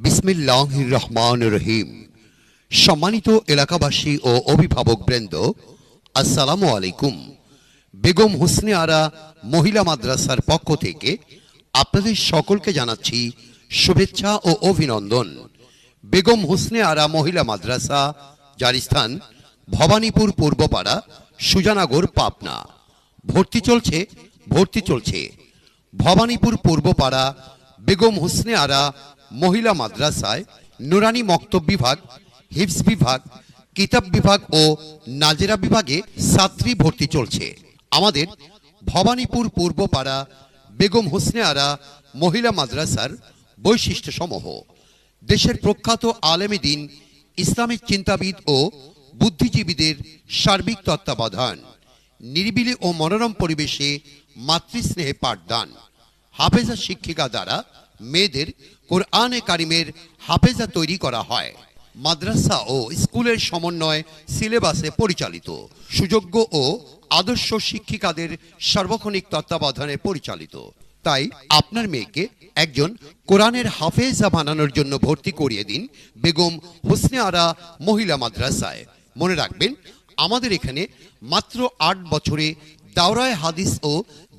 বিসমিল্লাহির রহমানির রহিম। সম্মানিত এলাকাবাসী ও অভিভাবক বৃন্দ, আসসালামু আলাইকুম। বেগম হোসনে আরা মহিলা মাদ্রাসার পক্ষ থেকে আপনাদের সকলকে জানাচ্ছি শুভেচ্ছা ও অভিনন্দন। বেগম হোসনে আরা মহিলা মাদ্রাসা, যার স্থান ভবানীপুর পূর্বপাড়া, সুজানগর, পাবনা। ভর্তি চলছে ভবানীপুর পূর্বপাড়া বেগম হোসনে আরা মহিলা মাদ্রাসায় নুরানি মক্তব বিভাগ, হিফজ বিভাগ, কিতাব বিভাগ ও নাজেরা বিভাগে ছাত্রী ভর্তি চলছে। আমাদের ভবানীপুর পূর্বপাড়া বেগম হোসনে আরা মহিলা মাদ্রাসার বৈশিষ্ট্য সমূহ: দেশের প্রখ্যাত আলেমে দ্বীন, ইসলামিক চিন্তাবিদ ও বুদ্ধিজীবীদের সার্বিক তত্ত্বাবধান, নিরিবিলি ও মনোরম পরিবেশে মাতৃস্নেহে পাঠদান, হাফেজা শিক্ষিকা দ্বারা মেয়েদের কোরআনে কারিমের হাফেজা তৈরি করা হয়। মাদ্রাসা ও স্কুলের সমন্বয় সিলেবাসে পরিচালিত, সুযোগ্য ও আদর্শ শিক্ষিকাদের সার্বক্ষণিক তত্ত্বাবধানে পরিচালিত। তাই আপনার মেয়েকে একজন কোরআনের হাফেজা বানানোর জন্য ভর্তি করিয়ে দিন বেগম হোসনে আরা মহিলা মাদ্রাসায়। মনে রাখবেন, আমাদের এখানে মাত্র 8 বছরে দাওরায়ে হাদিস ও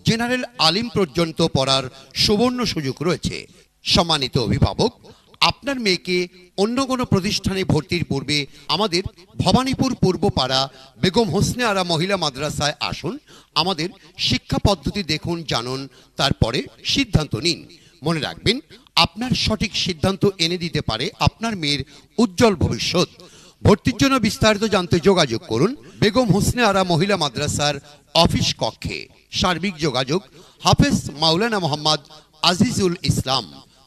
জেনারেল আলিম পর্যন্ত পড়ার সুবর্ণ সুযোগ রয়েছে। সম্মানিত অভিভাবক, আপনার মেয়েকে অন্য কোনো প্রতিষ্ঠানে ভর্তির পূর্বে আমাদের ভবানীপুর পূর্বপাড়া বেগম হোসনে আরা মহিলা মাদ্রাসায় আসুন। আমাদের শিক্ষা পদ্ধতি দেখুন, জানুন, তারপরে সিদ্ধান্ত নিন। মনে রাখবেন, আপনার সঠিক সিদ্ধান্ত এনে দিতে পারে আপনার মেয়ের উজ্জ্বল ভবিষ্যৎ। ভর্তির জন্য বিস্তারিত জানতে যোগাযোগ করুন বেগম হোসনে আরা মহিলা মাদ্রাসার অফিস কক্ষে। সার্বিক যোগাযোগ হাফেজ মাওলানা মোহাম্মদ আজিজুল ইসলাম,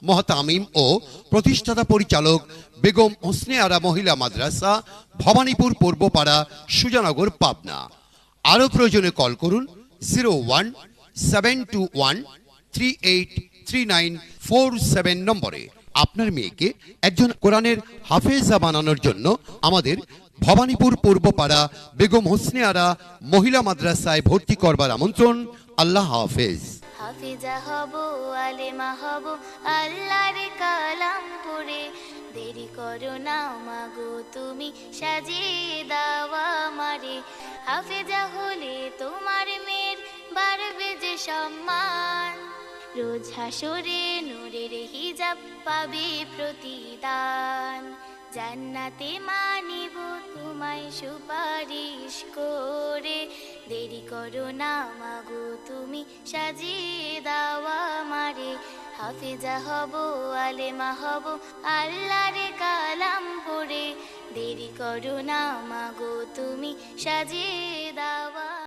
মহতামিম ও প্রতিষ্ঠাতা পরিচালক বেগম হোসনে আরা মহিলা মাদ্রাসা, ভবানীপুর পূর্বপাড়া, সুজানগর, পাবনা। আরও প্রয়োজনে কল করুন 01-721-383947 নম্বরে। আপনার মেয়েকে একজন কোরআনের হাফেজা বানানোর জন্য আমাদের ভবানীপুর পূর্বপাড়া বেগম হোসনে আরা মহিলা মাদ্রাসায় ভর্তি করবার আমন্ত্রণ। আল্লাহ হাফেজ। হাফিজা হব, আলেমা হব, আল্লাহর কালাম পড়ে। দেরি করো না মাগো, তুমি সাজিয়ে দাওয়া মারে। হাফিজা হলে তোমার মেয়ের বাড়বে যে সম্মান, রোজ হাসরে নূরের হিজাব পাবে প্রতিদান। জান্নাতে মানিব তোমায় সুপারিশ করে। দেরি করো না মাগো, তুমি সাজিয়ে দাওয়া মারে। হাফিজা হব, আলেমা হব, আল্লাহর কালাম পড়ে। দেরি করো না মাগো, তুমি সাজিয়ে দাওয়া।